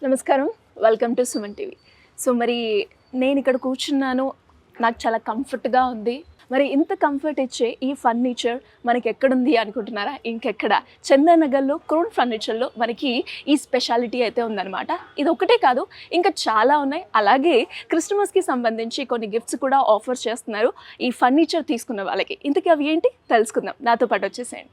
నమస్కారం, welcome to Suman TV. So మరి నేను ఇక్కడ కూర్చున్నాను, నాకు చాలా కంఫర్ట్గా ఉంది. మరి ఇంత కంఫర్ట్ ఇచ్చే ఈ ఫర్నిచర్ మనకి ఎక్కడుంది అనుకుంటున్నారా? ఇంకెక్కడ, చందానగర్లో క్రోన్ ఫర్నిచర్లో మనకి ఈ స్పెషాలిటీ అయితే ఉందన్నమాట. ఇది ఒకటే కాదు, ఇంకా చాలా ఉన్నాయి. అలాగే క్రిస్మస్కి సంబంధించి కొన్ని గిఫ్ట్స్ కూడా ఆఫర్ చేస్తున్నారు ఈ ఫర్నిచర్ తీసుకున్న వాళ్ళకి. ఇంతకీ అవి ఏంటి తెలుసుకుందాం, నాతో పాటు వచ్చేసేయండి.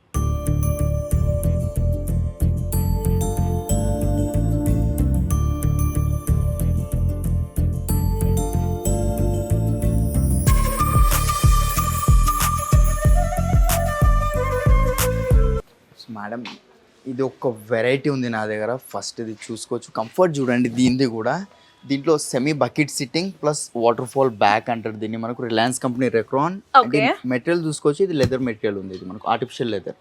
మేడం, ఇది ఒక వెరైటీ ఉంది నా దగ్గర. ఫస్ట్ ఇది చూసుకోవచ్చు, కంఫర్ట్ చూడండి. దీనిది కూడా దీంట్లో semi bucket sitting plus water fall back అంటారు దీన్ని. మనకు రిలయన్స్ కంపెనీ రెక్రాన్. మెటీరియల్ చూసుకోవచ్చు, ఇది లెదర్ మెటీరియల్ ఉంది. ఇది మనకు ఆర్టిఫిషియల్ లెదర్.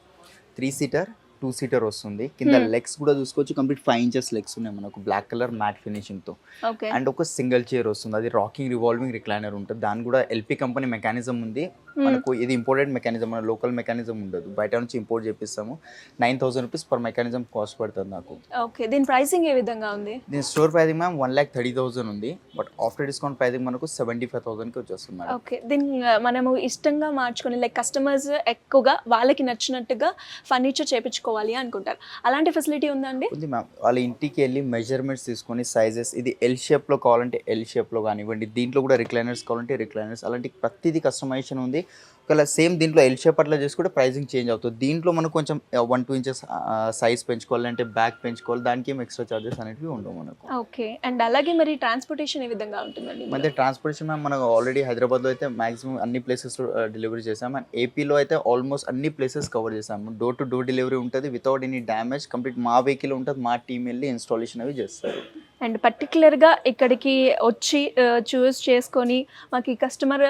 3 సీటర్ 2 సీటర్ వస్తుంది. కింద లెగ్స్ కూడా చూసుకోవచ్చు, కంప్లీట్ 5 ఇంచెస్ లెగ్స్ ఉన్నాయి మనకు, బ్లాక్ కలర్ మ్యాట్ ఫినిషింగ్ తో. అండ్ ఒక సింగిల్ చైర్ వస్తుంది, అది రాకింగ్ రివాల్వింగ్ రిక్లైనర్ ఉంటుంది. దాని కూడా ఎల్పి కంపెనీ మెకానిజం ఉంది మనకు. ఇది ఇంపోర్టెడ్ మెకానిజం, మన లోకల్ మెకానిజం ఉండదు, బయట నుంచి ఇంపోర్ట్ చేపిస్తాము. 9,000 రూపీస్ పర్ మెకానిజం కాస్ట్ పడుతుంది నాకు. ఓకే, దీని ప్రైసింగ్ ఏ విధంగా ఉంది? దీని స్టోర్ ప్రైసింగ్ మ్యామ్ 1,30,000 ఉంది, బట్ ఆఫ్టర్ డిస్కౌంట్ ప్రైసింగ్ మనకు 75,000కి వచ్చేస్తుంది మేడం. ఓకే, దీన్ని మనము ఇష్టంగా మార్చుకొని, లైక్ కస్టమర్స్ ఎక్కువగా వాళ్ళకి నచ్చినట్టుగా ఫర్నిచర్ చేయించుకోవాలి అనుకుంటారు, అలాంటి ఫెసిలిటీ ఉందండి? ఉంది మ్యామ్. వాళ్ళ ఇంటికి వెళ్ళి మెజర్మెంట్స్ తీసుకొని సైజెస్, ఇది ఎల్ షేప్లో కావాలంటే ఎల్ షేప్లో కానివ్వండి, దీంట్లో కూడా రిక్లైనర్స్ కావాలంటే రిక్లైనర్స్, అలాంటి ప్రతిదీ కస్టమైజేషన్ ఉంది. ఒకవేళ సేమ్ దీంట్లో ఎల్ షేప్ అట్లా చేసుకుంటే ప్రైసింగ్ చేంజ్ అవుతుంది. దీంట్లో మనకు కొంచెం 1-2 ఇంచెస్ సైజ్ పెంచుకోవాలి అంటే బ్యాక్ పెంచుకోవాలి, దానికి ఏం ఎక్స్ట్రా చార్జెస్ అనేవి ఉండవు మనకు. ఓకే, అండ్ అలాగే మరి ట్రాన్స్పోర్టేషన్ ఏ విధంగా ఉంటుందండి? మధ్య ట్రాన్స్పోర్టేషన్ మ్యామ్ మనకు ఆల్రెడీ హైదరాబాద్లో అయితే మాక్సిమం అన్ని ప్లేసెస్లో డెలివరీ చేసాము, అండ్ ఏపీలో అయితే ఆల్మోస్ట్ అన్ని ప్లేసెస్ కవర్ చేసాము. డోర్ టు డోర్ డెలివరీ ఉంటుంది, వితౌట్ ఎనీ డ్యామేజ్. కంప్లీట్ మా వెహికల్ ఉంటుంది, మా టీం వెళ్ళి ఇన్స్టాలేషన్ అవి చేస్తారు. అండ్ పర్టికులర్గా ఇక్కడికి వచ్చి చూస్ చేసుకొని మాకు ఈ కస్టమర్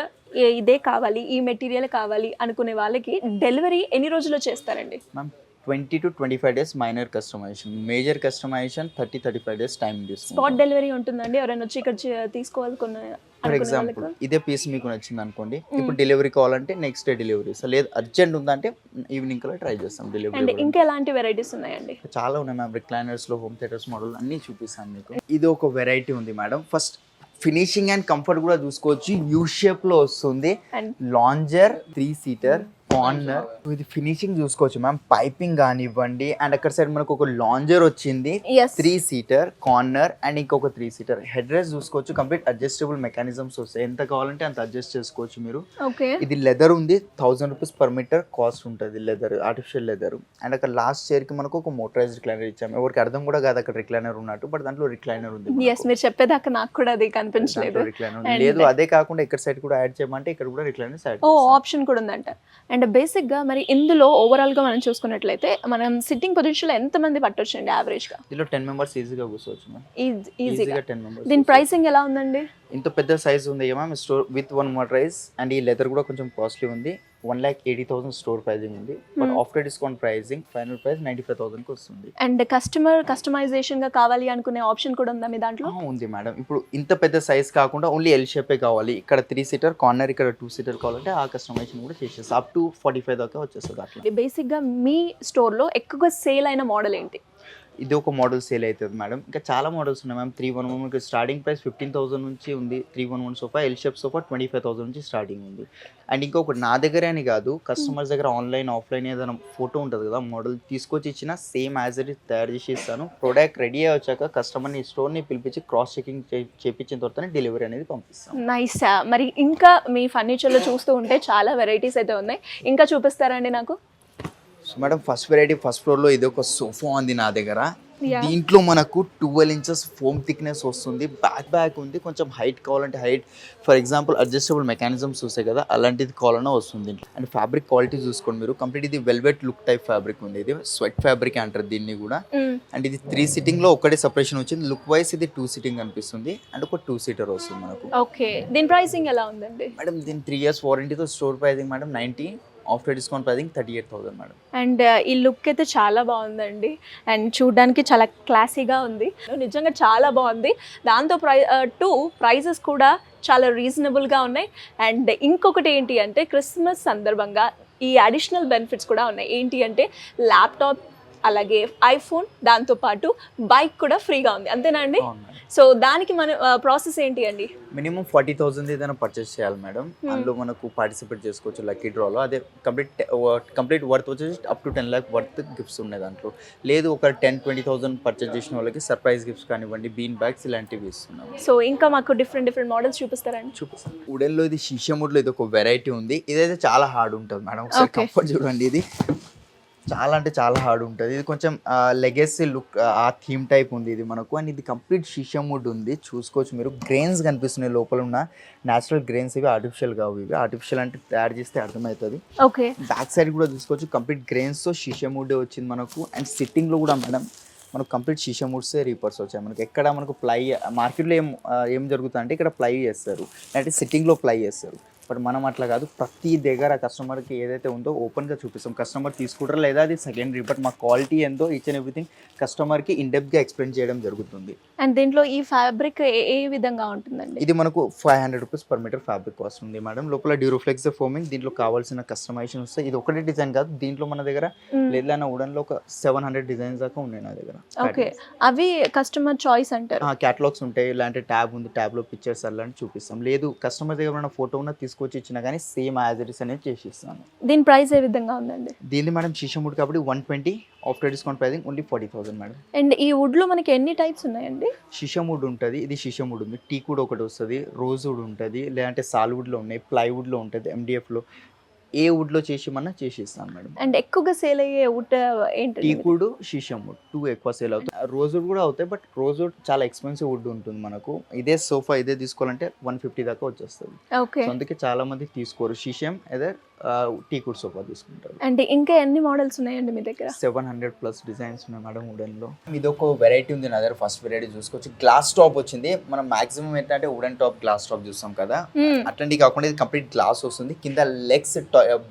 ఇదే కావాలి, ఈ మెటీరియల్ కావాలి అనుకునే వాళ్ళకి డెలివరీ ఎన్ని రోజుల్లో చేస్తారండి? Ma'am 20 to 25 days minor customization, major customization 30-35 days time తీసుకుంటాం. స్పాట్ డెలివరీ ఉంటుందండి? ఎవరైనా వచ్చి ఇక్కడ తీసుకోవాలనుకున్న, ఫర్ ఎగ్జాంపుల్ ఇదే పీస్ మీకు నచ్చింది అనుకోండి, ఇప్పుడు డెలివరీ కావాలంటే నెక్స్ట్ డే డెలివరీ. సో లేదు అర్జెంట్ ఉందంటే ఈవినింగ్ కల్లా ట్రై చేస్తాం డెలివరీ. అండ్ ఇంకా ఎలాంటి వెరైటీస్ ఉన్నాయండి? చాలా ఉన్నాయి మ్యామ్. రిక్లైనర్స్లో హోమ్ థియేటర్స్ మోడల్ అన్నీ చూపిస్తాను మీకు. ఇది ఒక వెరైటీ ఉంది madam. First finishing and comfort కూడా చూసుకోవచ్చు, యూ షేప్లో వస్తుంది. Lounger 3 seater corner. ఇది ఫినిషింగ్ చూసుకోవచ్చు మ్యామ్, పైపింగ్ కానివ్వండి. అండ్ అక్కడ సైడ్ మనకు ఒక లాంజర్ వచ్చింది, 3 సీటర్ కార్నర్, అండ్ ఇంకొక 3 సీటర్. హెడ్ రెస్ట్ చూసుకోవచ్చు, కంప్లీట్ అడ్జస్టబుల్ మెకానిజమ్స్ వస్తాయి, ఎంత కావాలంటే అంత అడ్జస్ట్ చేసుకోవచ్చు మీరు. ఇది లెదర్ ఉంది, 1000 రూపీస్ పర్ మీటర్ కాస్ట్ ఉంటుంది. Leather, artificial leather. అండ్ అక్కడ లాస్ట్ చైర్ కి మనకు ఒక మోటరైజ్ రిక్లైనర్ ఇచ్చాము. ఎవరికి అర్థం కూడా కాదు అక్కడ రిక్లైనర్ ఉన్నట్టు, బట్ దాంట్లో రిక్లైనర్ ఉంది. మీరు చెప్పేదాకా నాకు కూడా అది కనిపించలేదు. రిక్లైనర్ లేదు. అదే కాకుండా ఇక్కడ సైడ్ కూడా యాడ్ చేయమంటే ఇక్కడ కూడా రిక్లైనర్స్ యాడ్ ఆప్షన్ కూడా ఉందంట. అండ్ బేసిక్గా మరి ఇందులో ఓవరాల్గా మనం చూసుకున్నట్లయితే మనం సిట్టింగ్ పొజిషన్లో ఎంతమంది పట్టొచ్చు అండి యావరేజ్గా? దీనిలో 10 మెంబర్స్ ఈజీగా కూర్చోవచ్చు. ఈజీగా 10 మెంబర్స్. దీని ప్రైసింగ్ ఎలా ఉందండి? ఇంత పెద్ద సైజ్ ఉంది ma'am, store with 1 motorise. And ఈ లెదర్ కూడా కొంచెం కాస్ట్లీ ఉంది, 1,80,000 స్టోర్ ప్రైజింగ్ ఉంది, but after discount pricing final price 95,000కి వస్తుంది. అండ్ కస్టమర్ కస్టమైజేషన్ గా కావాలి అనుకునే ఆప్షన్ కూడా ఉందా మీ దాంట్లో? ఉంది మేడం. ఇప్పుడు ఇంత పెద్ద సైజ్ కాకుండా ఓన్లీ ఎల్ షేపే కావాలి, ఇక్కడ 3 సీటర్ కార్నర్, ఇక్కడ 2 సీటర్ కావాలంటే ఆ కస్టమైజేషన్ కూడా చేసేస్తాం. అప్ టు 45 దాకా వచ్చేస్తుంది అట్లా. బేసిక్ గా మీ స్టోర్ లో ఎక్కువగా సేల్ అయిన మోడల్ ఏంటి? ఇది ఒక మోడల్ సేల్ అవుతుంది మేడం. ఇంకా చాలా మోడల్స్ ఉన్నాయి మ్యామ్. 311 స్టార్టింగ్ ప్రైస్ 15,000 నుంచి ఉంది. 311 సోఫా, ఎల్ షేప్ సోఫా 25,000 నుంచి స్టార్టింగ్ ఉంది. అండ్ ఇంకొకటి నా దగ్గర అని కాదు, కస్టమర్స్ దగ్గర ఆన్లైన్ ఆఫ్లైన్ ఏదైనా ఫోటో ఉంటుంది కదా, మోడల్ తీసుకొచ్చి ఇచ్చిన సేమ్ యాజ్ ఇట్ తయారు చేసి ఇస్తాను. ప్రోడక్ట్ రెడీ అయ్యి వచ్చాక కస్టమర్ని స్టోర్ని పిలిపించి క్రాస్ చెకింగ్ చేయించిన తర్వాతనే డెలివరీ అనేది పంపిస్తాం. నైస్. మరి ఇంకా మీ ఫర్నిచర్లో చూస్తూ ఉంటే చాలా వెరైటీస్ అయితే ఉన్నాయి, ఇంకా చూపిస్తారండి నాకు? మేడం ఫస్ట్ వెరైటీ ఫస్ట్ ఫ్లోర్లో ఇది ఒక సోఫా ఉంది నా దగ్గర. దీంట్లో మనకు 12 ఇంచెస్ ఫోమ్ థిక్నెస్ వస్తుంది, బ్యాక్ ఉంది. కొంచెం హైట్ కావాలంటే height, for example adjustable mechanisms చూస్తాయి కదా, అలాంటిది కావాలన్నా వస్తుంది. అండ్ ఫ్యాబ్రిక్ క్వాలిటీ చూసుకోండి మీరు, కంప్లీట్ ఇది వెల్వెట్ లుక్ టైప్ ఫ్యాబ్రిక్ ఉంది. ఇది స్వెట్ ఫ్యాబ్రిక్ అంటారు దీన్ని కూడా. అండ్ ఇది 3 సిట్టింగ్ లో ఒకటే సెపరేషన్ వచ్చింది. లుక్ వైస్ ఇది 2 సిట్టింగ్ అనిపిస్తుంది, అండ్ ఒక 2 సీటర్ వస్తుంది మనకు. ఓకే, దీని ప్రైసింగ్ ఎలా ఉందండి? మేడం దీని 3 years వారంటీతో store pricing madam 90, after discount pricing 38,000 madam. And ఈ లుక్ అయితే చాలా బాగుందండి, అండ్ చూడడానికి చాలా క్లాసీగా ఉంది, నిజంగా చాలా బాగుంది. దాంతో ప్రైజెస్ కూడా చాలా రీజనబుల్గా ఉన్నాయి. అండ్ ఇంకొకటి ఏంటి అంటే క్రిస్మస్ సందర్భంగా ఈ అడిషనల్ బెనిఫిట్స్ కూడా ఉన్నాయి. ఏంటి అంటే ల్యాప్టాప్ అలాగే ఐఫోన్, దాంతోపాటు బైక్ కూడా ఫ్రీగా ఉంది, అంతేనా అండి? అవును మేడం. సో దానికి మన ప్రాసెస్ ఏంటి అండి? మినిమం 40,000 ఏదైనా పర్చేస్ చేయాలి మేడం. అందులో మనకు పార్టిసిపేట్ చేసుకోవచ్చు లక్కీ డ్రాలో. అదే కంప్లీట్ వర్త్ వచ్చేసి up to 10 lakh worth gifts ఉన్నాయి దాంట్లో. లేదు ఒక 10-20,000 పర్చేస్ చేసిన వాళ్ళకి సర్ప్రైజ్ గిఫ్ట్స్ కానివ్వండి, బీన్ బ్యాగ్స్ ఇలాంటివి ఇస్తున్నాం. సో ఇంకా మాకు డిఫరెంట్ మోడల్స్ చూపిస్తారండి? చూపిస్తాను. వుడెన్లో ఇది షీషముడ్లో ఇది ఒక వెరైటీ ఉంది. ఇదైతే చాలా హార్డ్ ఉంటుంది మేడం. ఒకసారి కంఫర్ట్ చూడండి. ఇది చాలా అంటే చాలా హార్డ్ ఉంటుంది. ఇది కొంచెం లెగసీ లుక్ ఆ థీమ్ టైప్ ఉంది ఇది మనకు. అండ్ ఇది కంప్లీట్ షీషముడ్ ఉంది, చూసుకోవచ్చు మీరు. గ్రెయిన్స్ కనిపిస్తున్నాయి లోపల ఉన్న న్యాచురల్ గ్రెయిన్స్. ఇవి ఆర్టిఫిషియల్ కావు. ఇవి ఆర్టిఫిషియల్ అంటే తయారు చేస్తే అర్థమవుతుంది. ఓకే. బ్యాక్ సైడ్ కూడా చూసుకోవచ్చు కంప్లీట్ గ్రెయిన్స్తో షీషముడ్ వచ్చింది మనకు. అండ్ సిట్టింగ్లో కూడా మేడం మనకు కంప్లీట్ షీషముడ్సే రీపర్స్ వచ్చాయి మనకి. ఎక్కడ మనకు ప్లై మార్కెట్లో ఏం జరుగుతుందంటే ఇక్కడ ప్లై చేస్తారు, అంటే సిట్టింగ్లో ప్లై చేస్తారు. బట్ మనం అట్లా కాదు, ప్రతి దగ్గర కస్టమర్కి ఏదైతే ఉందో ఓపెన్గా చూపిస్తాం. కస్టమర్ తీసుకుంటారా లేదా అది సెకండరీ, బట్ మా క్వాలిటీ ఎంతో ఈచ్ అండ్ ఎవ్రీథింగ్ కస్టమర్కి ఇన్డెప్త్గా ఎక్స్ప్లెయిన్ చేయడం జరుగుతుంది. అండ్ దీంట్లో ఈ ఫ్యాబ్రిక్ ఏ విధంగా ఉంటుందండి? ఇది మనకు 500 rupees per meter fabric cost ఉంది మేడం. లోపల డ్యూరోఫ్లెక్స్ ఫోమింగ్, దీంట్లో కావాల్సిన కస్టమైజేషన్ వస్తాయి. ఇది ఒకటే డిజైన్ కాదు, దీంట్లో మన దగ్గర లేదా వుడన్లో ఒక 700 డిజైన్స్ దాకా ఉన్నాయి నా దగ్గర. ఓకే, అవి కస్టమర్ చాయిస్ అంటారు. క్యాటలాగ్స్ ఉంటాయి, ఇలాంటి ట్యాబ్ ఉంది, ట్యాబ్లో పిక్చర్స్ అలాంటి చూపిస్తాం. లేదు కస్టమర్ దగ్గర ఉన్న ఫోటో ఉన్న తీసుకొచ్చి ఇచ్చినా కానీ సేమ్ యాజ్ ఇట్ ఇస్ అనేది చేసి ఇస్తాను. దీని ప్రైస్ ఏ విధంగా ఉందండి? దీన్ని మేడం షీషముడ్ కాబట్టి 120, after discount pricing only 40,000 madam. And ఈ వుడ్ లో మనకి ఎన్ని టైప్స్ ఉన్నాయండి? షీషముడ్ ఉంటుంది, ఇది షీషముడ్ ఉంది, టీక్ వుడ్ ఒకటి వస్తుంది, రోజ్ వుడ్ ఉంటుంది, లేదంటే సాల్వుడ్లో ఉన్నాయి, ప్లైవుడ్లో ఉంటుంది, MDFలో ఏ వుడ్లో చేసి ఇస్తాను మేడం. అండ్ ఎక్కువగా సేల్ అయ్యే వుడ్ ఏంటి? టీక్ వుడ్, షీషముడ్ 2 ఎక్కువ సేల్ అవుతాయి. రోజ్ వుడ్ కూడా అవుతాయి, బట్ రోజ్ వుడ్ చాలా ఎక్స్పెన్సివ్ వుడ్ ఉంటుంది మనకు. ఇదే సోఫా ఇదే తీసుకోవాలంటే 150 దాకా వచ్చేస్తుంది. ఓకే, అందుకే చాలా మంది తీసుకోరు, షీషం అదే టీక్ వుడ్ సోఫా తీసుకుంటారు. అంటే ఇంకా ఎన్ని మోడల్స్ ఉన్నాయండి మీ దగ్గర? 700+ డిజైన్స్ ఉన్నాయి మేడం వుడెన్లో. ఇది ఒక వెరైటీ ఉంది నా దగ్గర. ఫస్ట్ వెరైటీ చూసుకోవచ్చు, గ్లాస్ టాప్ వచ్చింది. మనం మాక్సిమం ఏంటంటే వుడెన్ టాప్, గ్లాస్ టాప్ చూస్తాం కదా, అట్లాంటివి కాకుండా ఇది కంప్లీట్ గ్లాస్ వస్తుంది. కింద లెగ్స్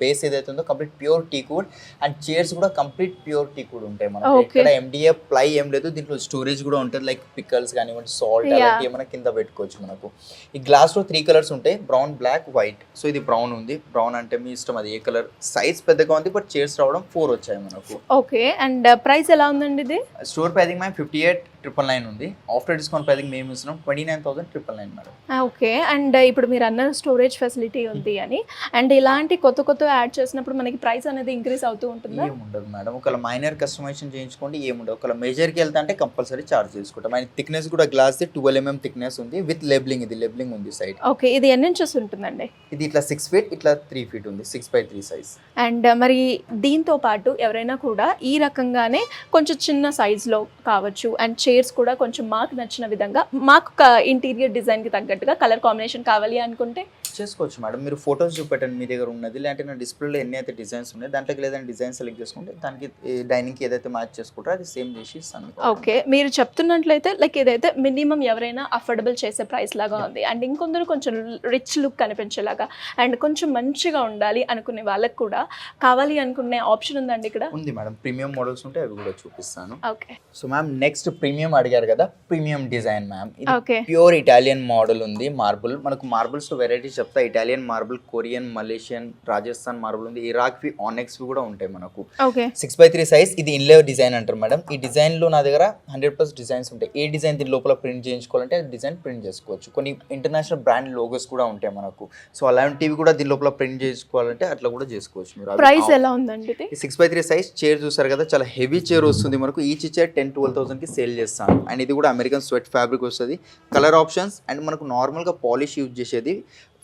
బేస్ ఏదైతే ఉందో complete pure teak wood, and chairs కూడా కంప్లీట్ ప్యూర్ టీక్ వుడ్ ఉంటాయి మనకి. ఇక్కడ MDF ప్లై ఏం లేదు. దీంట్లో స్టోరేజ్ కూడా ఉంటుంది, లైక్ పికల్స్ కానివ్వండి, సాల్ట్ అలాంటి ఏమైనా కింద పెట్టుకోవచ్చు మనకు. ఈ గ్లాస్ లో 3 కలర్స్ ఉంటాయి, బ్రౌన్, బ్లాక్, వైట్. సో ఇది బ్రౌన్ ఉంది. బ్రౌన్ అంటే మీ ఇష్టం, అది ఏ కలర్. సైజ్ పెద్దగా ఉంది, బట్ చైర్స్ రావడం 4 వచ్చాయి మనకు. ఓకే, అండ్ ప్రైస్ ఎలా ఉందండి ఇది? స్టోర్ ప్రైసింగ్ మేము 58,999 ఉంది. ఆఫ్టర్ డిస్కౌంట్ ప్రైసింగ్ మేము ఇస్తున్నాం 29,999 మేడం. ఓకే, అండ్ ఇప్పుడు మీరు అన్న స్టోరేజ్ ఫెసిలిటీ ఉంది అని, అండ్ ఇలాంటి కొత్త యాడ్ చేసినప్పుడు మనకి ప్రైస్ అనేది ఇంక్రీజ్ అవుతూ ఉంటుందా? ఏముండదు మేడం. ఒకవేళ మైనర్ కస్టమైజేషన్ చేయించుకోండి, ఏముండదు. ఒకవేళ మేజర్కి వెళ్తా అంటే కంపల్సరీ చార్జ్ చేసుకుంటాం. ఆయన థిక్నెస్ కూడా గ్లాస్ 12 mm థిక్నెస్ ఉంది, విత్ లేబులింగ్. ఇది లేబులింగ్ ఉంది సైడ్. ఓకే, ఇది ఎన్ని ఇంచెస్ ఉంటుందండి? ఇది ఇట్లా 6 feet, ఇట్లా 3 feet ఉంది, 6x3 సైజ్. అండ్ మరి దీంతో పాటు ఎవరైనా కూడా ఈ రకంగానే కొంచెం చిన్న సైజులో కావచ్చు, అండ్ చైర్స్ కూడా కొంచెం మాకు నచ్చిన విధంగా, మాకు ఇంటీరియర్ డిజైన్కి తగ్గట్టుగా కలర్ కాంబినేషన్ కావాలి అనుకుంటే చేసుకోవచ్చు మేడం. మీరు ఫొటోస్ చూపెట్టండి మీ దగ్గర ఉన్నది, లేదంటే నా డిస్ప్లేలో ఎన్ని అయితే డిజైన్స్ ఉన్నాయి దాంట్లోకి లేదంటే డిజైన్ సెలెక్ట్ చేసుకుంటే దానికి డైనింగ్కి ఏదైతే మ్యాచ్ చేసుకుంటారో అది సేమ్ చేసి ఇస్తాను. ఓకే, మీరు చెప్తున్నట్లయితే లైక్ ఇదైతే మినిమం ఎవరైనా అఫోర్డబుల్ చేసే ప్రైస్ లాగా ఉంది. అండ్ ఇంకొందరు కొంచెం రిచ్ లుక్ కనిపించేలాగా అండ్ కొంచెం మంచిగా ఉండాలి అనుకునే వాళ్ళకి కూడా కావాలి అనుకునే ఆప్షన్ ఉందండి ఇక్కడ? ఉంది మేడం, ప్రీమియం మోడల్స్ ఉంటే అవి కూడా చూపిస్తాను. Okay. So ma'am next premium అడిగారు కదా, premium design ma'am. Okay, pure Italian model ఉంది. మార్బుల్ మనకు మార్బుల్స్ లో వెరైటీస్ చెప్తా. Italian marble, Korean, Malaysian, Rajasthan marble ఉంది, ఇరాక్వి, ఆనెక్స్వి కూడా ఉంటాయి మనకు. Okay, 6x3 size. ఇది ఇన్లే డిజైన్ అంటారు మేడం. ఈ డిజైన్ లో నా దగ్గర 100+ డిజైన్స్ ఉంటాయి. ఏ డిజైన్ దీని లోపల ప్రింట్ చేయించుకోవాలంటే డిజైన్ ప్రింట్ చేసుకోవచ్చు. కొన్ని ఇంటర్నేషనల్ బ్రాండ్ లోగోస్ కూడా ఉంటాయి మనకు. సో అలాంటివి కూడా దీని లోపల ప్రింట్ చేసుకోవాలంటే అట్లా కూడా చేసుకోవచ్చు మీరు. ప్రైస్ ఎలా ఉందండి? 6x3 సైజ్ చైర్ చూసారు కదా, చాలా హెవీ చైర్ వస్తుంది మనకు. ఈచ్ చైర్ 10-12,000 కి సేల్ చేస్తాను. అండ్ ఇది కూడా అమెరికన్ స్వెట్ ఫ్యాబ్రిక్ వస్తుంది. కలర్ ఆప్షన్స్ అండ్ మనకు నార్మల్గా పాలిష్ యూజ్ చేసేది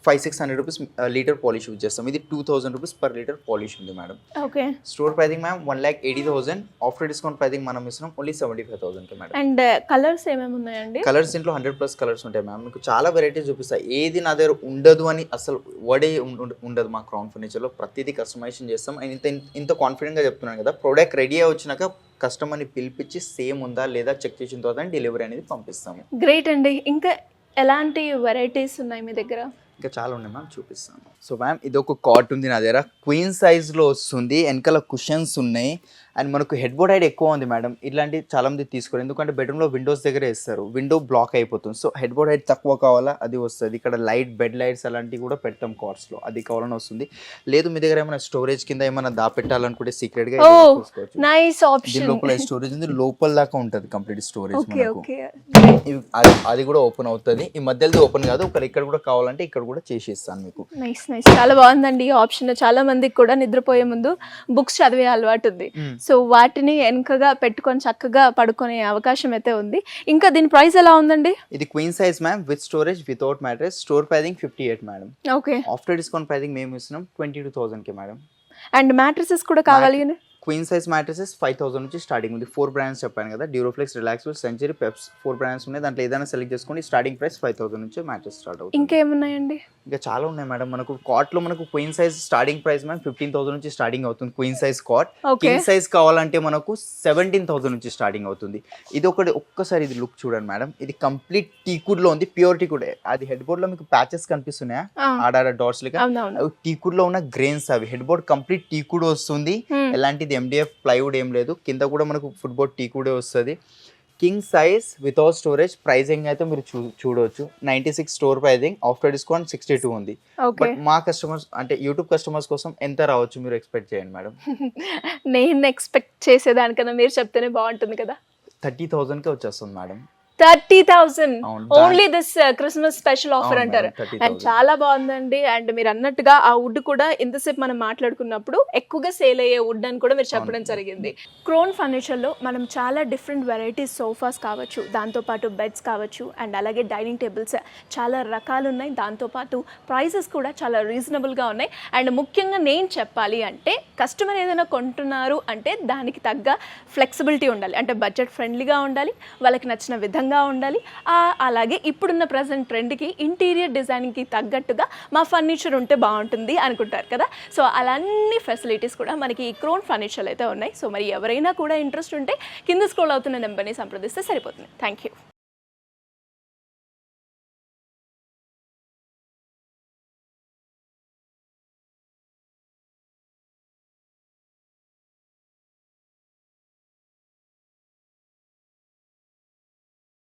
500-600 rupees లీటర్ పాలిష్ యూజ్ చేస్తాం. ఇది 2,000 rupees per లీటర్ పాలిష్ ఉంది madam. Okay, store pricing ma'am 1,80,000. After discount pricing మనం ఇస్తున్నాం ఓన్లీ 75,000 మేడం. అండ్ కలర్స్ ఏమేమి ఉన్నాయండి? కలర్స్ ఇంట్లో 100+ కలర్స్ ఉంటాయి మ్యామ్. మీకు చాలా వెరైటీస్ చూపిస్తాయి. ఏది నా దగ్గర ఉండదు అని అసలు వర్డే ఉండదు మా క్రౌన్ ఫర్నిచర్లో. ప్రతిదీ కస్టమైజేషన్ చేస్తాం. అండ్ ఇంత కాన్ఫిడెంట్గా చెప్తున్నాను కదా, ప్రోడక్ట్ రెడీ అయి వచ్చినాక కస్టమర్ని పిలిపించి సేమ్ ఉందా లేదా చెక్ చేసిన తర్వాత డెలివరీ అనేది పంపిస్తాము. గ్రేట్ అండి. ఇంకా ఎలాంటి వెరైటీస్ ఉన్నాయి మీ దగ్గర? ఇంకా చాలా ఉన్నాయి మ్యామ్, చూపిస్తాను. సో మ్యామ్ ఇది ఒక కాట్ ఉంది నా దగ్గర, క్వీన్ సైజ్లో వస్తుంది. వెనకాల కుషన్స్ ఉన్నాయి. అండ్ మనకు హెడ్ బోర్డ్ హైట్ ఎక్కువ ఉంది మేడం, ఇట్లాంటి చాలా మంది తీసుకోరు, ఎందుకంటే బెడ్రూమ్లో విండోస్ దగ్గర వేస్తారు, విండో బ్లాక్ అయిపోతుంది. సో హెడ్ బోర్డ్ హైట్ తక్కువ కావాలా అది వస్తుంది. ఇక్కడ లైట్ బెడ్ లైట్స్ అలాంటివి కూడా పెడతాం కార్డ్స్లో, అది కావాలని వస్తుంది. లేదు మీ దగ్గర ఏమైనా స్టోరేజ్ కింద ఏమైనా దాపెట్టాలనుకుంటే సీక్రెట్గా చూసుకోవచ్చు. నైస్ దీని ఆప్షన్. లోపల స్టోరేజ్ ఉంది, లోపల దాకా ఉంటుంది కంప్లీట్ స్టోరేజ్ ఓకే మనకు. ఓకే. అది కూడా ఓపెన్ అవుతుంది, ఈ మధ్యలో ఓపెన్ కాదు, ఇక్కడ కూడా కావాలంటే ఇక్కడ కూడా చేసేస్తాను మీకు. నైస్ నైస్, చాలా బాగుందండి ఈ ఆప్షన్. చాలా మందికి కూడా నిద్రపోయే ముందు బుక్స్ చదివే అలవాటు ఉంది, సో వాటిని వెనకగా పెట్టుకొని చక్కగా పడుకునే అవకాశం అయితే ఉంది. ఇంకా దీని ప్రైస్ ఎలా ఉందండి? ఇది queen size ma'am, with storage without mattress. Store pricing 58 madam. Okay. After discount pricing మేము ఇస్తున్నాం 22,000 మేడం. అండ్ మ్యాట్రసెస్ కూడా కావాలి. క్వీన్ సైజ్ మ్యాట్రసెస్ 5,000 నుంచి స్టార్టింగ్ ఉంది. 4 బ్రాండ్స్ చెప్పాను కదా, డ్యూరోఫ్లెక్స్, రిలాక్స్ఫుల్, సెంచరీ, పెప్స్, 4 బ్రాండ్స్ ఉన్నాయి. దాంట్లో ఏదైనా సెలెక్ట్ చేసుకోండి. స్టార్టింగ్ ప్రైస్ 5,000 నుంచి మ్యాట్రస్ స్టార్ట్ అవుతుంది. ఇంకేమున్నాయండి? ఇంకా చాలా ఉన్నాయి మేడం. మనకు కాట్లో మనకు queen size starting price ma'am 15,000 నుంచి స్టార్టింగ్ అవుతుంది queen size cot. King size కావాలంటే మనకు 17,000 నుంచి స్టార్టింగ్ అవుతుంది. ఇది ఒక్కసారి ఇది లుక్ చూడండి మేడం, ఇది కంప్లీట్ టీకుడ్ లో ఉంది, ప్యూర్ టీకుడ్. అది హెడ్ బోర్డ్ లో మీకు ప్యాచెస్ కనిపిస్తున్నాయా ఆడాడ డాట్స్ లెక్క, అవి టీకుడ్ లో ఉన్న గ్రెయిన్స్. అవి హెడ్ బోర్డ్ కంప్లీట్ టీకుడ్ వస్తుంది, ఎలాంటిది MDF ప్లైవుడ్ ఏం లేదు. కింద కూడా మనకు ఫుట్బోర్డ్ టీకుడే వస్తుంది. King size without storage. Pricing అయితే మీరు చూడవచ్చు 96 స్టోర్ ప్రైజింగ్, ఆఫ్టర్ డిస్కౌంట్ 62 ఉంది. బట్ మా కస్టమర్స్ అంటే యూట్యూబ్ కస్టమర్స్ కోసం ఎంత రావచ్చు మీరు ఎక్స్పెక్ట్ చేయండి మేడం? నేను ఎక్స్పెక్ట్ చేసేదానికన్నా మీరు చెప్తేనే బాగుంటుంది కదా. 30,000కే వచ్చేస్తుంది madam. 30,000 only this Christmas special offer అంటారు. అండ్ చాలా బాగుందండి. అండ్ మీరు అన్నట్టుగా ఆ వుడ్ కూడా ఇంతసేపు మనం మాట్లాడుకున్నప్పుడు ఎక్కువగా సేల్ అయ్యే వుడ్ అని కూడా మీరు చెప్పడం జరిగింది. క్రోన్ ఫర్నిచర్ లో మనం చాలా డిఫరెంట్ వెరైటీస్ సోఫాస్ కావచ్చు, దాంతోపాటు బెడ్స్ కావచ్చు, అండ్ అలాగే డైనింగ్ టేబుల్స్ చాలా రకాలు ఉన్నాయి. దాంతోపాటు ప్రైసెస్ కూడా చాలా రీజనబుల్ గా ఉన్నాయి. అండ్ ముఖ్యంగా నేను చెప్పాలి అంటే కస్టమర్ ఏదైనా కొంటున్నారు అంటే దానికి తగ్గ ఫ్లెక్సిబిలిటీ ఉండాలి, అంటే బడ్జెట్ ఫ్రెండ్లీగా ఉండాలి, వాళ్ళకి నచ్చిన విధంగా ఉండాలి. అలాగే ఇప్పుడున్న ప్రజెంట్ ట్రెండ్కి ఇంటీరియర్ డిజైనింగ్కి తగ్గట్టుగా మా ఫర్నిచర్ ఉంటే బాగుంటుంది అనుకుంటారు కదా. సో అలాంటి ఫెసిలిటీస్ కూడా మనకి ఈ క్రోన్ ఫర్నిచర్ అయితే ఉన్నాయి. సో మరి ఎవరైనా కూడా ఇంట్రెస్ట్ ఉంటే కింద స్క్రోల్ అవుతున్న నెంబర్ని సంప్రదిస్తే సరిపోతుంది. Thank you.